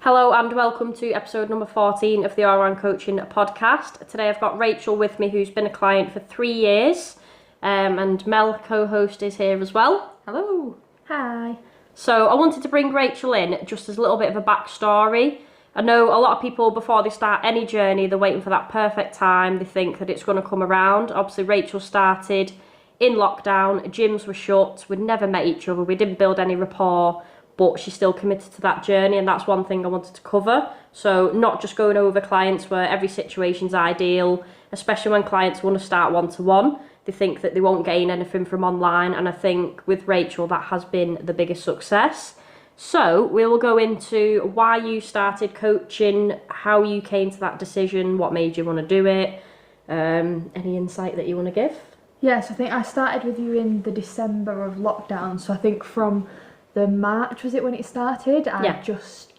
Hello and welcome to episode number 14 of the R1 Coaching podcast. Today I've got Rachel with me, who's been a client for 3 years, and Mel, co-host, is here as well. Hello. Hi. So I wanted to bring Rachel in just as a little bit of a backstory. I know a lot of people, before they start any journey, they're waiting for that perfect time. They think that it's going to come around. Obviously, Rachel started in lockdown. Gyms were shut. We'd never met each other. We didn't build any rapport. But she's still committed to that journey, and that's one thing I wanted to cover. So not just going over clients where every situation's ideal, especially when clients want to start one-to-one. They think that they won't gain anything from online, and I think with Rachel that has been the biggest success. So we will go into why you started coaching, how you came to that decision, what made you want to do it, any insight that you want to give? Yes, I think I started with you in the December of lockdown, so I think from the March, was it when it started? I just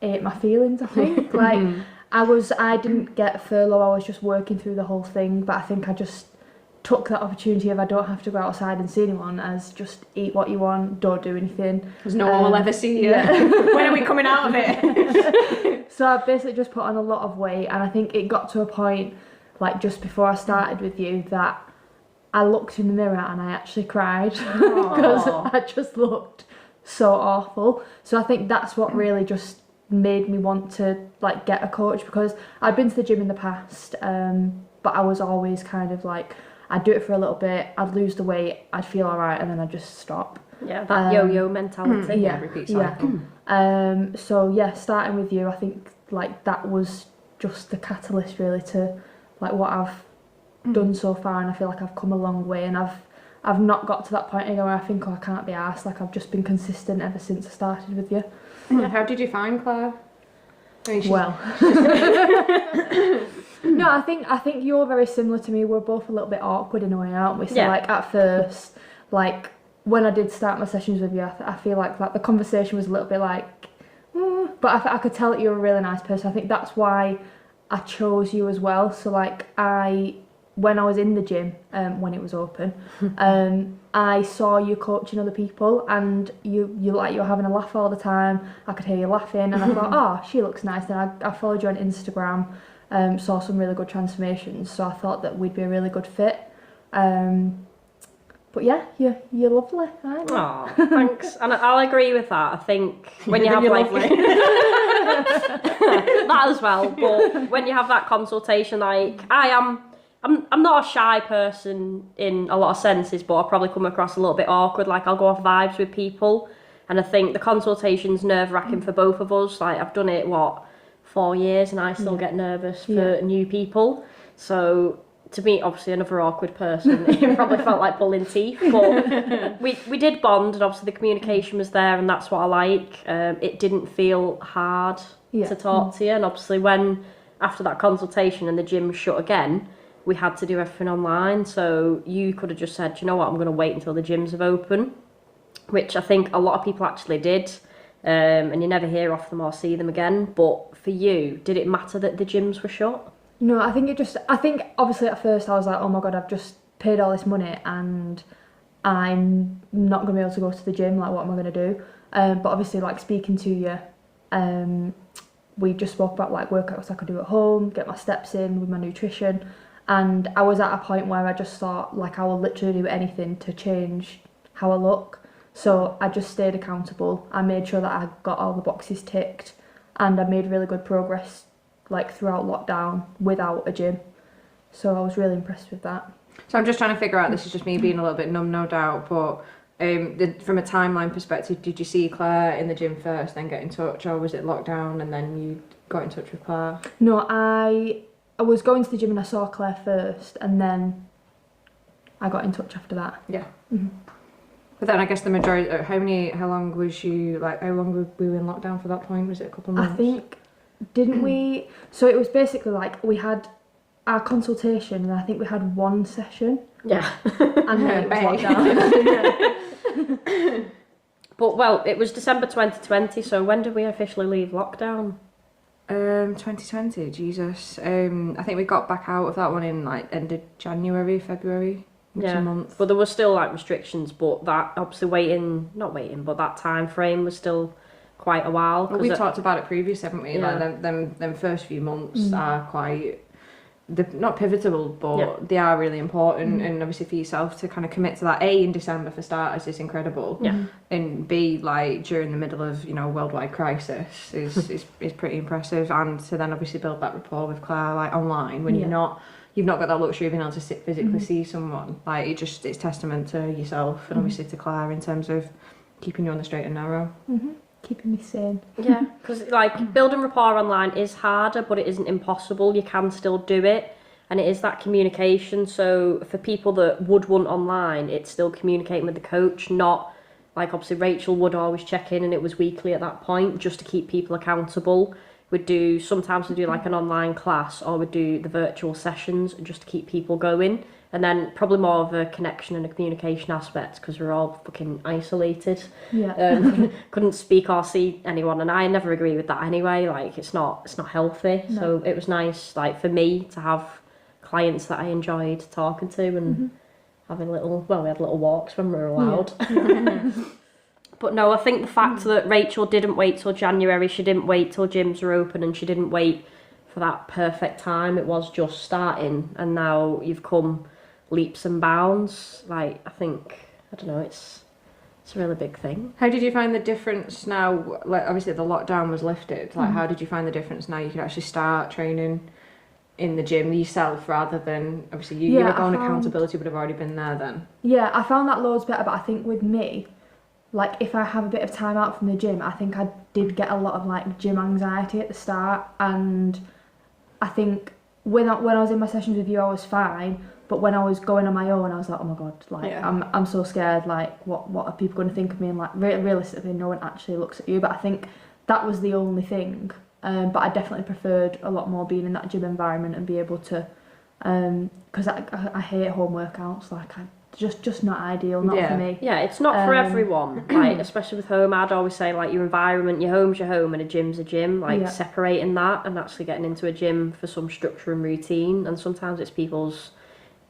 ate my feelings, I think. I didn't get furlough, I was just working through the whole thing, but I think I just took that opportunity of I don't have to go outside and see anyone as just eat what you want, don't do anything. Because no one will ever see you. Yeah. When are we coming out of it? So I basically just put on a lot of weight, and I think it got to a point, like just before I started with you, that I looked in the mirror and I actually cried because I just looked so awful. So I think that's what really just made me want to like get a coach, because I'd been to the gym in the past, but I was always kind of like, I'd do it for a little bit, I'd lose the weight, I'd feel alright, and then I'd just stop. Yeah, that yo-yo mentality. Repeat cycle. So starting with you, I think like that was just the catalyst really to like what I've done so far, and I feel like I've come a long way, and I've not got to that point again where I think, I can't be arsed. Like, I've just been consistent ever since I started with you. Yeah. How did you find Claire? No, I think you're very similar to me. We're both a little bit awkward in a way, aren't we? So like at first, like when I did start my sessions with you, I feel like the conversation was a little bit like, but I could tell that you're a really nice person. I think that's why I chose you as well. So like when I was in the gym, when it was open, I saw you coaching other people, and you were having a laugh all the time. I could hear you laughing, and I thought, oh, she looks nice. And I followed you on Instagram, saw some really good transformations, so I thought that we'd be a really good fit. But yeah, you're lovely, aren't you? Oh, thanks. And I'll agree with that. I think when you have like that as well, but when you have that consultation, like I'm not a shy person in a lot of senses, but I probably come across a little bit awkward. Like, I'll go off vibes with people, and I think the consultation's nerve-wracking for both of us. Like, I've done it 4 years, and I still get nervous for new people. So to me, obviously another awkward person, it probably felt like pulling teeth, but we did bond, and obviously the communication was there, and that's what I like. It didn't feel hard to talk to you, and obviously when after that consultation and the gym was shut again, we had to do everything online, so you could have just said, you know what, I'm going to wait until the gyms have open, which I think a lot of people actually did, and you never hear off them or see them again. But for you, did it matter that the gyms were shut? No, I think obviously at first I was like, oh my god, I've just paid all this money and I'm not going to be able to go to the gym, like what am I going to do? But obviously, like speaking to you, we just spoke about like workouts I could do at home, get my steps in with my nutrition. And I was at a point where I just thought, like, I will literally do anything to change how I look. So I just stayed accountable. I made sure that I got all the boxes ticked, and I made really good progress, like, throughout lockdown without a gym. So I was really impressed with that. So I'm just trying to figure out, this is just me being a little bit numb, no doubt, but from a timeline perspective, did you see Claire in the gym first, then get in touch, or was it lockdown and then you got in touch with Claire? No, I was going to the gym and I saw Claire first, and then I got in touch after that. Yeah. Mm-hmm. But then I guess the majority, how long were you in lockdown for that point? Was it a couple of months? I think, didn't we? So it was basically like we had our consultation, and I think we had one session. Yeah. And then it was lockdown. But it was December 2020, so when did we officially leave lockdown? 2020, Jesus. I think we got back out of that one in like end of January, February. A month. But there were still like restrictions, but that obviously but that time frame was still quite a while. Well, we've talked about it previously, haven't we? Yeah. Like them first few months are quite, they're not pivotal, but they are really important. And obviously for yourself to kind of commit to that, A, in December for starters, is incredible. Yeah. And B, like during the middle of, you know, a worldwide crisis is pretty impressive. And to then obviously build that rapport with Claire, like online, when you've not got that luxury of being able to sit physically see someone. Like it's testament to yourself and obviously to Claire in terms of keeping you on the straight and narrow. Keeping me sane. Yeah, because like building rapport online is harder, but it isn't impossible. You can still do it, and it is that communication. So for people that would want online, it's still communicating with the coach, not like obviously Rachel would always check in, and it was weekly at that point just to keep people accountable. We'd do like an online class, or we'd do the virtual sessions just to keep people going. And then probably more of a connection and a communication aspect because we're all fucking isolated. Yeah. Couldn't speak or see anyone, and I never agree with that anyway. Like it's not healthy. No. So it was nice, like for me, to have clients that I enjoyed talking to and having we had little walks when we were allowed. But no, I think the fact that Rachel didn't wait till January, she didn't wait till gyms were open, and she didn't wait for that perfect time. It was just starting, and now you've come leaps and bounds. Like I don't know, it's a really big thing. How did you find the difference now? Like obviously the lockdown was lifted. Like how did you find the difference now? You could actually start training in the gym yourself rather than obviously your own accountability would have already been there then. Yeah, I found that loads better, but I think with me, like if I have a bit of time out from the gym, I think I did get a lot of like gym anxiety at the start, and I think when I was in my sessions with you I was fine, but when I was going on my own I was like, oh my god, like I'm so scared, like what are people going to think of me, and like realistically no one actually looks at you. But I think that was the only thing, but I definitely preferred a lot more being in that gym environment and be able to, because I hate home workouts, like just not ideal, not for me. Yeah, it's not for everyone. Like especially with home, I'd always say like your environment, your home's your home and a gym's a gym. Like separating that and actually getting into a gym for some structure and routine. And sometimes it's people's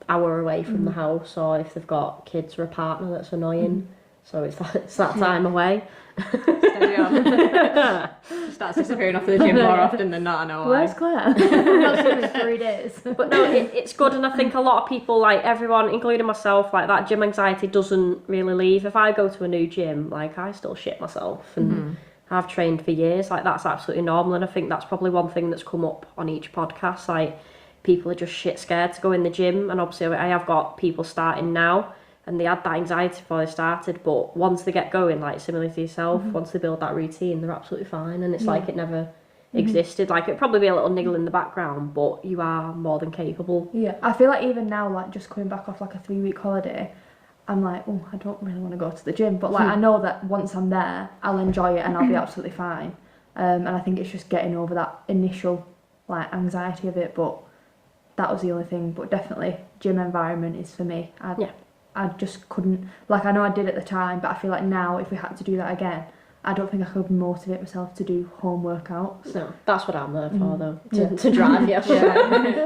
hour away from the house, or if they've got kids or a partner that's annoying. So it's that time away. Steady on. Starts disappearing off the gym more often than not, I know why. Where's Claire? Not seen her in 3 days. But no, it's good, and I think a lot of people, like everyone, including myself, like that gym anxiety doesn't really leave. If I go to a new gym, like I still shit myself, and I've trained for years. Like that's absolutely normal, and I think that's probably one thing that's come up on each podcast. Like people are just shit scared to go in the gym, and obviously I have got people starting now. And they had that anxiety before they started, but once they get going, like similar to yourself, once they build that routine, they're absolutely fine, and it's like it never existed. Like it'd probably be a little niggle in the background, but you are more than capable. Yeah, I feel like even now, like just coming back off like a 3-week holiday, I'm like, oh, I don't really want to go to the gym, but like I know that once I'm there, I'll enjoy it and I'll be absolutely fine. And I think it's just getting over that initial like anxiety of it, but that was the only thing. But definitely, gym environment is for me. I just couldn't, like I know I did at the time, but I feel like now if we had to do that again, I don't think I could motivate myself to do home workouts. No, that's what I'm there for though, to drive you,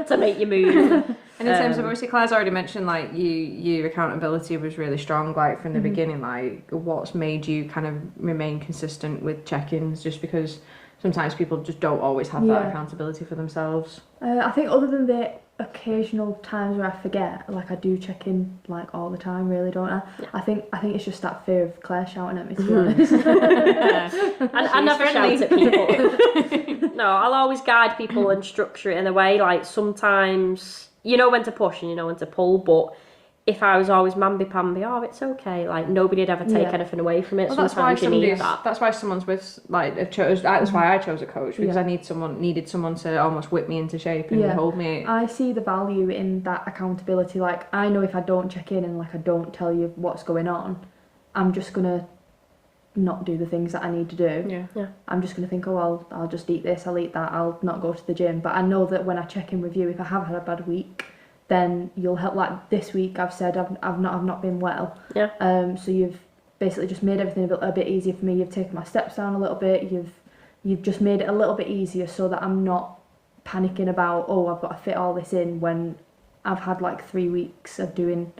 to make you move. And in terms of, obviously Claire's already mentioned like your accountability was really strong like from the beginning. Like what's made you kind of remain consistent with check-ins, just because sometimes people just don't always have that accountability for themselves? I think other than the occasional times where I forget, like I do check in like all the time, really, don't I? Yeah. I think it's just that fear of Claire shouting at me, to be honest. I never shout at people. No, I'll always guide people and structure it in a way. Like sometimes you know when to push and you know when to pull, but if I was always mamby-pamby, oh, it's okay, like nobody would ever take anything away from it. Well, sometimes you need that. That's why someone's with like that's why I chose a coach, because I needed someone to almost whip me into shape and hold me. I see the value in that accountability. Like I know if I don't check in and like I don't tell you what's going on, I'm just gonna not do the things that I need to do. Yeah. I'm just gonna think, oh well, I'll just eat this, I'll eat that, I'll not go to the gym. But I know that when I check in with you, if I have had a bad week, then you'll help. Like this week I've said I've not been well, so you've basically just made everything a bit easier for me. You've taken my steps down a little bit, you've just made it a little bit easier so that I'm not panicking about, oh, I've got to fit all this in, when I've had like 3 weeks of doing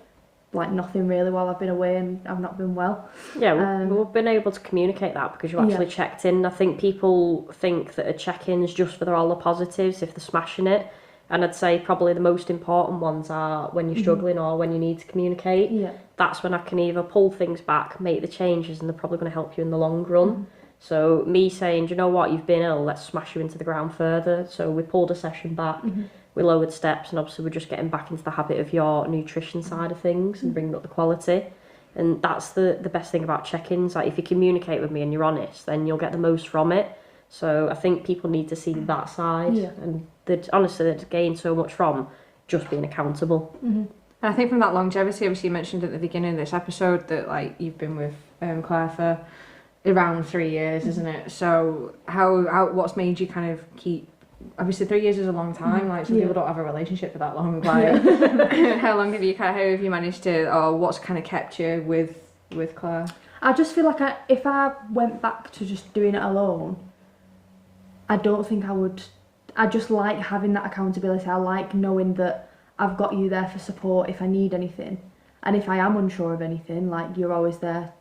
like nothing really while I've been away and I've not been well. Yeah, we've been able to communicate that because you actually checked in. I think people think that a check-in's just for all the positives if they're smashing it. And I'd say probably the most important ones are when you're struggling or when you need to communicate. Yeah. That's when I can either pull things back, make the changes, and they're probably going to help you in the long run. So me saying, do you know what, you've been ill, let's smash you into the ground further. So we pulled a session back, we lowered steps, and obviously we're just getting back into the habit of your nutrition side of things and bringing up the quality. And that's the best thing about check-ins. Like if you communicate with me and you're honest, then you'll get the most from it. So I think people need to see that side, and they'd gain so much from just being accountable. And I think from that longevity, obviously you mentioned at the beginning of this episode that like you've been with Claire for around 3 years, isn't it? So how what's made you kind of keep? Obviously 3 years is a long time. Like some people don't have a relationship for that long. Like how long have you managed to, or what's kind of kept you with Claire? I just feel like if I went back to just doing it alone, I don't think I would. I just like having that accountability. I like knowing that I've got you there for support if I need anything. And if I am unsure of anything, like you're always there,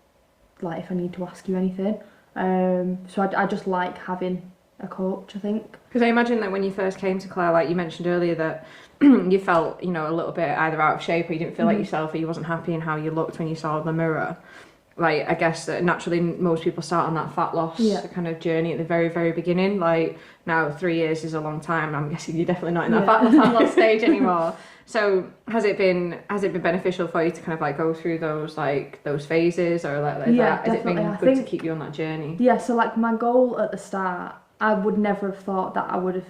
like if I need to ask you anything. So I just like having a coach, I think. Because I imagine that when you first came to Claire, like you mentioned earlier, that you felt, you know, a little bit either out of shape or you didn't feel like yourself, or you wasn't happy in how you looked when you saw the mirror. Like, I guess that naturally most people start on that fat loss kind of journey at the very, very beginning. Like, now 3 years is a long time. I'm guessing you're definitely not in that fat loss stage anymore. So has it been beneficial for you to kind of like go through those phases, or like that? Has it been good to keep you on that journey? Yeah, so like my goal at the start, I would never have thought that I would have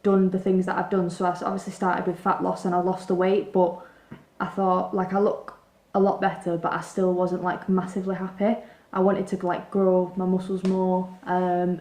done the things that I've done. So I obviously started with fat loss and I lost the weight, but I thought like I look a lot better, but I still wasn't like massively happy. I wanted to like grow my muscles more,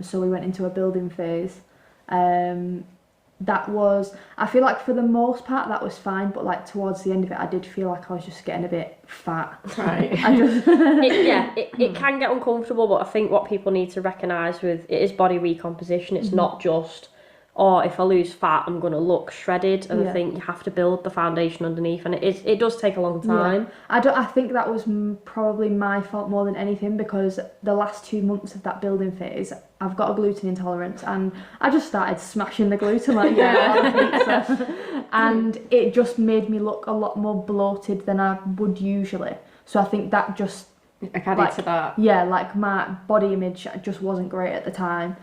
so we went into a building phase. That was, I feel like for the most part that was fine, but like towards the end of it I did feel like I was just getting a bit fat. Right. It can get uncomfortable, but I think what people need to recognise with it is body recomposition. It's not just, oh, if I lose fat I'm going to look shredded, and I think you have to build the foundation underneath, and it does take a long time. I think that was probably my fault more than anything, because the last 2 months of that building phase I've got a gluten intolerance and I just started smashing the gluten like pizza, and it just made me look a lot more bloated than I would usually. So I think that just added to that. Yeah, like my body image just wasn't great at the time.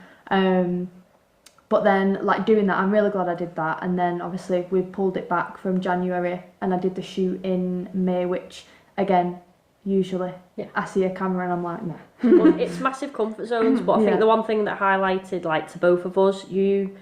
But then, like doing that, I'm really glad I did that. And then obviously we pulled it back from January, and I did the shoot in May, which again, usually I see a camera and I'm like, nah. Well, it's massive comfort zones, but I think the one thing that highlighted, like to both of us, you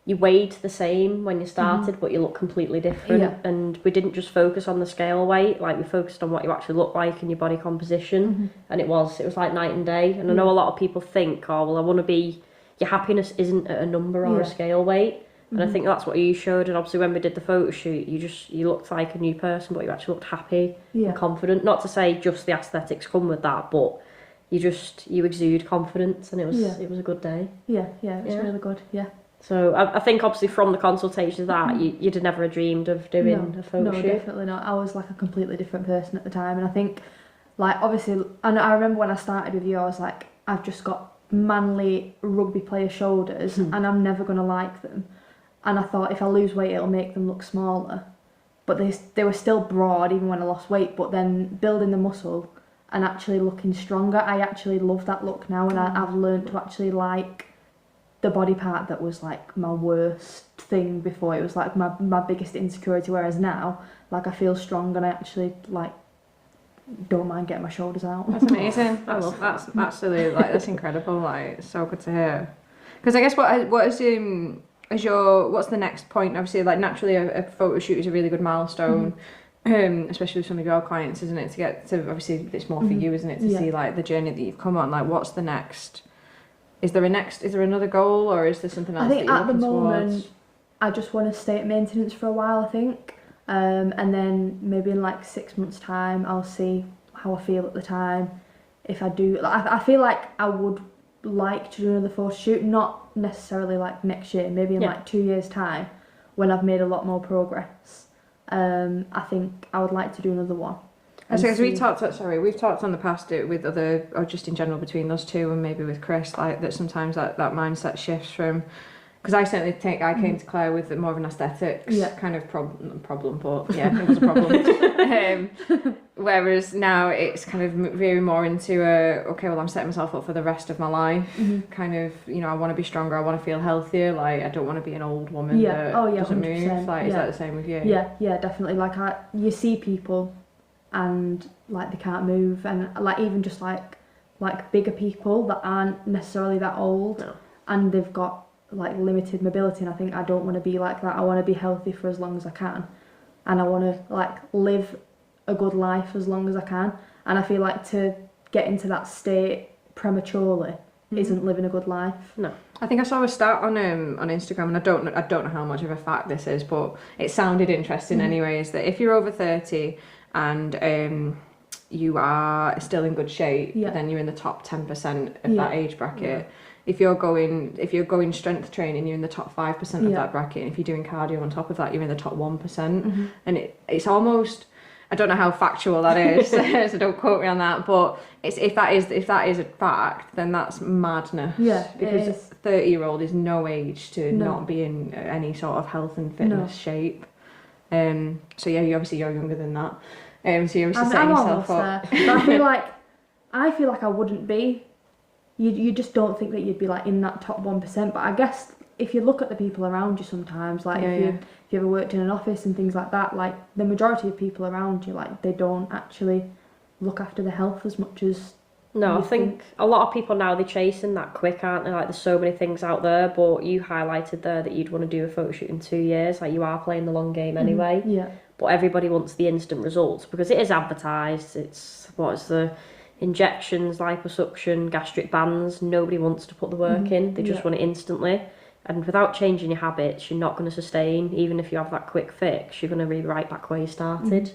weighed the same when you started, but you look completely different. And we didn't just focus on the scale weight, like we focused on what you actually look like and your body composition. And it was like night and day. And I know a lot of people think, oh well, I want to be. Your happiness isn't at a number or a scale weight, and I think that's what you showed. And obviously when we did the photo shoot, you looked like a new person, but you actually looked happy and confident. Not to say just the aesthetics come with that, but you exude confidence, and it was a good day. It was really good. So I think obviously from the consultation that you'd have never dreamed of doing a photo shoot. No, definitely not. I was like a completely different person at the time, and I think like obviously, and I remember when I started with you, I was like, I've just got manly rugby player shoulders and I'm never going to like them, and I thought if I lose weight it'll make them look smaller, but they were still broad even when I lost weight. But then building the muscle and actually looking stronger, I actually love that look now, and I've learned to actually like the body part that was like my worst thing before. It was like my biggest insecurity, whereas now like I feel strong and I actually like don't mind getting my shoulders out. That's amazing. That's absolutely like that's incredible. Like it's so good to hear. Because I guess what's the next point? Obviously, like naturally, a photo shoot is a really good milestone, especially with some of your clients, isn't it? To get to obviously it's more for you, isn't it? To see like the journey that you've come on. Like, what's the next? Is there another goal, or is there something else? I think that you're at the looking moment, towards? I just want to stay at maintenance for a while. I think. And then maybe in like 6 months' time, I'll see how I feel at the time. If I do, I feel like I would like to do another photo shoot, not necessarily like next year, maybe in like 2 years' time, when I've made a lot more progress. I think I would like to do another one. Because we've talked on the past with other, or just in general between us two, and maybe with Chris, like that sometimes that mindset shifts from. Because I certainly think I came to Claire with more of an aesthetics kind of problem, but yeah, it was a problem. Whereas now it's kind of veering more into okay, well, I'm setting myself up for the rest of my life. Kind of, you know, I want to be stronger. I want to feel healthier. Like, I don't want to be an old woman that doesn't 100%. move. Like, is that the same with you? Yeah, definitely. Like, you see people, and like they can't move, and like even just like bigger people that aren't necessarily that old, and they've got like limited mobility, and I think I don't want to be like that. I want to be healthy for as long as I can, and I want to like live a good life as long as I can, and I feel like to get into that state prematurely isn't living a good life. No. I think I saw a stat on Instagram, and I don't know how much of a fact this is, but it sounded interesting anyway, is that if you're over 30 and you are still in good shape, then you're in the top 10% of that age bracket. If you're going strength training, you're in the top 5% of that bracket. And if you're doing cardio on top of that, you're in the top 1%. And it's almost, I don't know how factual that is, so don't quote me on that. But if that is a fact, then that's madness. Yeah, because a 30-year-old is no age to not be in any sort of health and fitness shape. So yeah, you're younger than that. So you're obviously setting yourself up. But I feel like I wouldn't be. You just don't think that you'd be like in that top 1%. But I guess if you look at the people around you sometimes, like if you ever worked in an office and things like that, like the majority of people around you, like they don't actually look after their health as much as. No, I think a lot of people now, they're chasing that quick, aren't they? Like, there's so many things out there, but you highlighted there that you'd want to do a photo shoot in 2 years. Like, you are playing the long game anyway. Yeah. But everybody wants the instant results because it is advertised. It's the injections, liposuction, gastric bands. Nobody wants to put the work in. They just want it instantly. And without changing your habits, you're not going to sustain. Even if you have that quick fix, you're going to be right back where you started.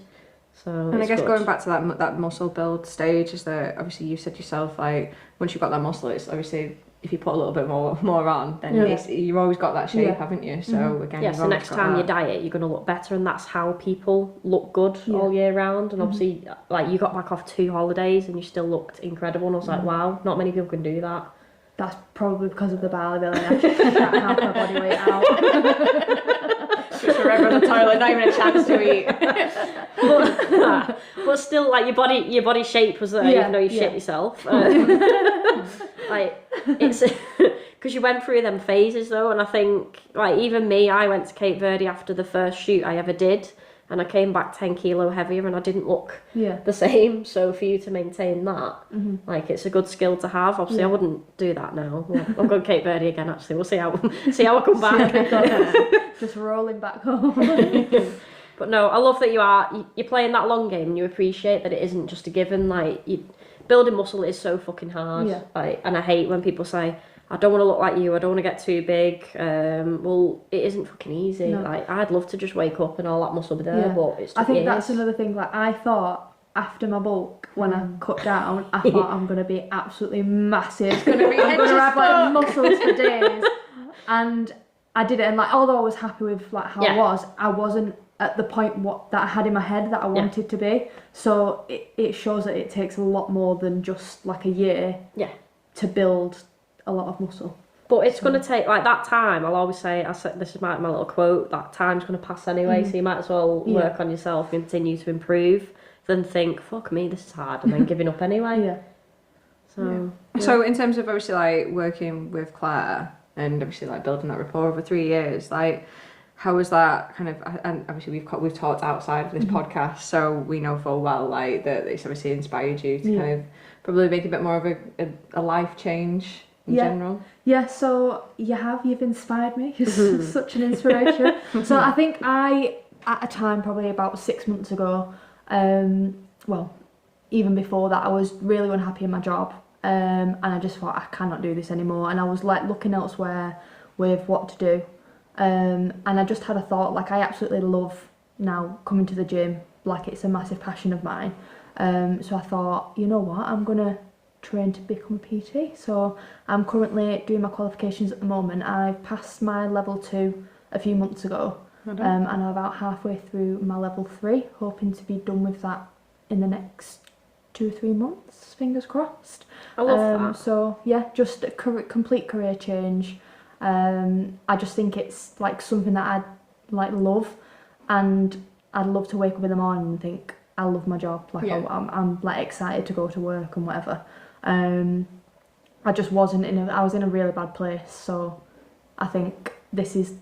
So, and I guess going back to that muscle build stage, is that obviously you said yourself, like, once you've got that muscle, it's obviously if you put a little bit more on, then you've always got that shape, haven't you? So again, so next time you diet, you're going to look better, and that's how people look good all year round. And obviously, like, you got back off 2 holidays and you still looked incredible, and I was like, wow, not many people can do that. That's probably because of the Bali belly. I just can't have my body weight out. Just forever on the toilet, not even a chance to eat. but still, like, your body shape was there, even though you shit yourself. Like, it's because you went through them phases though, and I think, like, even me, I went to Cape Verde after the first shoot I ever did, and I came back 10 kilo heavier, and I didn't look the same. So for you to maintain that, like, it's a good skill to have. Obviously, I wouldn't do that now. Well, I'm going to Cape Verde again. Actually, we'll see how I come back. Just rolling back home. But no, I love that you're playing that long game, and you appreciate that it isn't just a given. Like, building muscle is so fucking hard. Like, and I hate when people say, I don't want to look like you, I don't want to get too big. Well, it isn't fucking easy. No. Like, I'd love to just wake up and all that muscle be there, but it's I think that's another thing. Like, I thought after my bulk, when I cut down, I thought I'm going to be absolutely massive. I'm going to have like muscles for days. And I did it, and like, although I was happy with like how I wasn't at the point that I had in my head that I wanted to be. So it shows that it takes a lot more than just like a year to build a lot of muscle. But it's going to take, like, that time. I'll always say, this is my little quote, that time's going to pass anyway, so you might as well work on yourself and continue to improve than think, fuck me, this is hard, and then giving up anyway. So in terms of obviously like working with Claire and obviously like building that rapport over 3 years, like, how was that kind of, and obviously we've talked outside of this podcast, so we know full well like that it's obviously inspired you to kind of probably make a bit more of a life change in general. Yeah, so you've inspired me. You're such an inspiration. So I think at a time probably about 6 months ago, well, even before that, I was really unhappy in my job, and I just thought, I cannot do this anymore, and I was like looking elsewhere with what to do. And I just had a thought, like, I absolutely love now coming to the gym, like, it's a massive passion of mine. So I thought, you know what, I'm gonna train to become a PT. So I'm currently doing my qualifications at the moment. I've passed my level 2 a few months ago, and I'm about halfway through my level 3, hoping to be done with that in the next 2-3 months, fingers crossed. I love that. So yeah, just a complete career change. I just think it's like something that I'd like love, and I'd love to wake up in the morning and think I love my job. Like I'm like excited to go to work and whatever. I just wasn't I was in a really bad place, so I think this is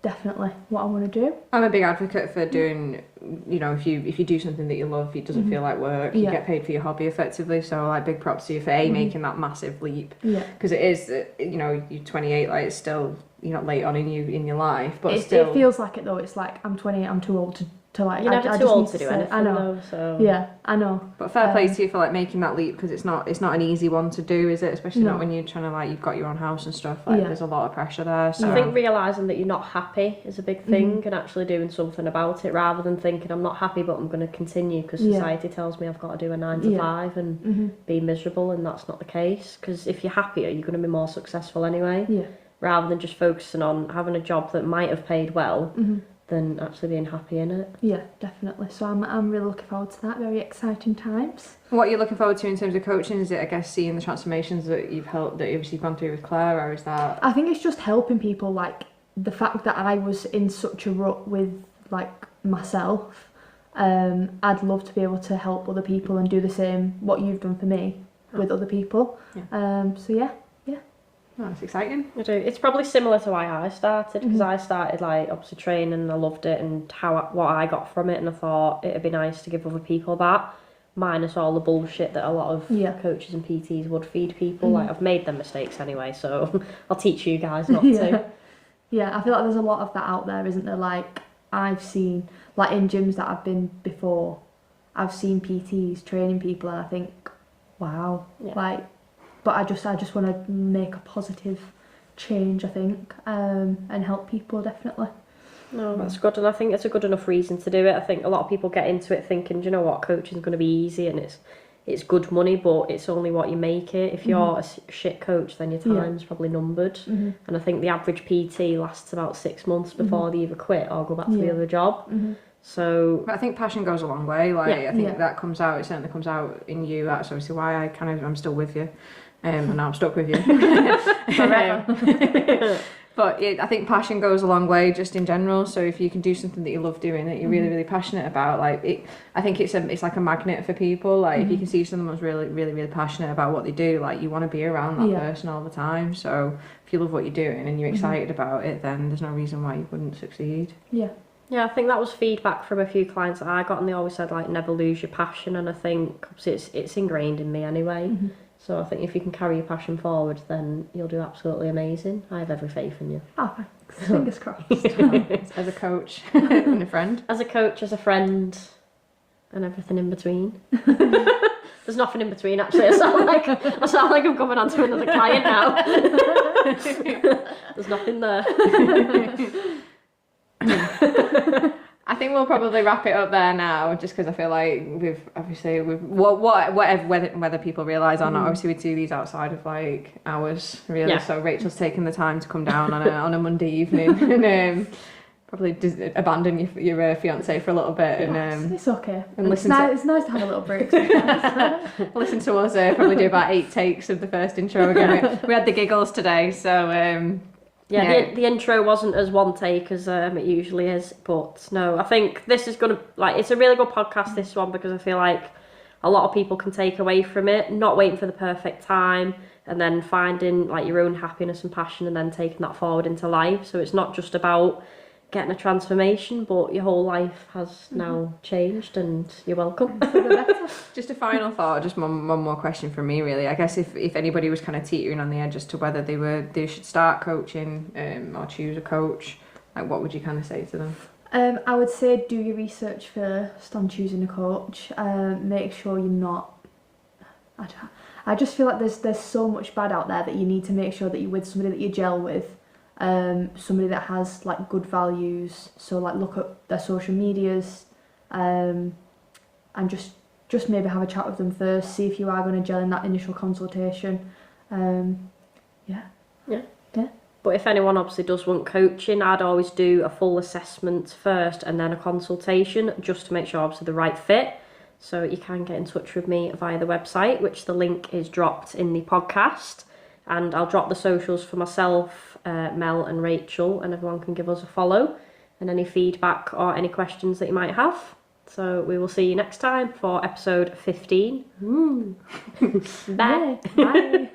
definitely what I want to do. I'm a big advocate for doing, you know, if you do something that you love, it doesn't feel like work. You get paid for your hobby effectively. So like big props to you for making that massive leap. Yeah. Because it is, you know, you're 28, like it's still, you're not late on in your life, but still. It feels like it though. It's like I'm 28, I'm too old to like. You're never too old to do anything. I know. Though, so. Yeah, I know. But fair play to you for like making that leap, because it's not an easy one to do, is it? Especially not when you're trying to like, you've got your own house and stuff. Like there's a lot of pressure there. So I think realising that you're not happy is a big thing, and actually doing something about it, rather than thinking I'm not happy but I'm going to continue because society tells me I've got to do a 9 to 5 and be miserable, and that's not the case. Because if you're happier, you're going to be more successful anyway. Yeah. Rather than just focusing on having a job that might have paid well. Than actually being happy in it. Yeah, definitely. So I'm really looking forward to that. Very exciting times. What are you looking forward to in terms of coaching? Is it, I guess, seeing the transformations that you've obviously gone through with Claire, or is that? I think it's just helping people. Like the fact that I was in such a rut with like myself. I'd love to be able to help other people and do the same what you've done for me with other people. Yeah. So yeah. Oh, that's exciting. I do. It's probably similar to why I started, because I started like obviously training and I loved it and what I got from it, and I thought it'd be nice to give other people that, minus all the bullshit that a lot of coaches and PTs would feed people. Like I've made them mistakes anyway, so I'll teach you guys not to. Yeah, I feel like there's a lot of that out there, isn't there? Like I've seen, like in gyms that I've been before, I've seen PTs training people, and I think, wow, like. But I just want to make a positive change, I think, and help people, definitely. No, that's good, and I think it's a good enough reason to do it. I think a lot of people get into it thinking, do you know what, coaching is going to be easy and it's good money, but it's only what you make it. If you're a shit coach, then your time's probably numbered. And I think the average PT lasts about 6 months before they either quit or go back to the other job. So, but I think passion goes a long way. Like I think that comes out. It certainly comes out in you. That's obviously why I'm still with you. And now I'm stuck with you. But I think passion goes a long way just in general. So if you can do something that you love doing, that you're really, really passionate about, like I think it's like a magnet for people. Like if you can see someone's really, really, really passionate about what they do, like you want to be around that person all the time. So if you love what you're doing and you're excited about it, then there's no reason why you wouldn't succeed. Yeah. Yeah, I think that was feedback from a few clients that I got, and they always said like never lose your passion, and I think it's ingrained in me anyway. So I think if you can carry your passion forward, then you'll do absolutely amazing. I have every faith in you. Oh, thanks. Fingers crossed. As a coach and a friend. As a coach, as a friend, and everything in between. There's nothing in between, actually. I sound like I'm coming on to another client now. There's nothing there. I think we'll probably wrap it up there now, just because I feel like we've whether people realise or not, obviously we do these outside of like hours, really. So Rachel's taking the time to come down on a Monday evening and probably abandon your fiancé for a a bit. And it's okay. And it's nice to have a little break sometimes. Listen to us probably do about 8 takes of the first intro again. We had the giggles today, so. The intro wasn't as one take as it usually is, but no, I think this is going to, it's a really good podcast, this one, because I feel like a lot of people can take away from it, not waiting for the perfect time, and then finding like your own happiness and passion and then taking that forward into life. So it's not just about getting a transformation, but your whole life has now changed, and you're welcome. Just a final thought, just one more question from me, really. I guess if anybody was kind of teetering on the edge as to whether they should start coaching or choose a coach, like what would you kind of say to them? I would say do your research first on choosing a coach. Make sure you're not. I just feel like there's so much bad out there that you need to make sure that you're with somebody that you gel with. Somebody that has like good values, so like look at their social medias, and just maybe have a chat with them first, see if you are going to gel in that initial consultation. But if anyone obviously does want coaching, I'd always do a full assessment first and then a consultation, just to make sure obviously the right fit. So you can get in touch with me via the website, which the link is dropped in the podcast. And I'll drop the socials for myself, Mel and Rachel, and everyone can give us a follow. And any feedback or any questions that you might have. So we will see you next time for episode 15. Bye. Bye.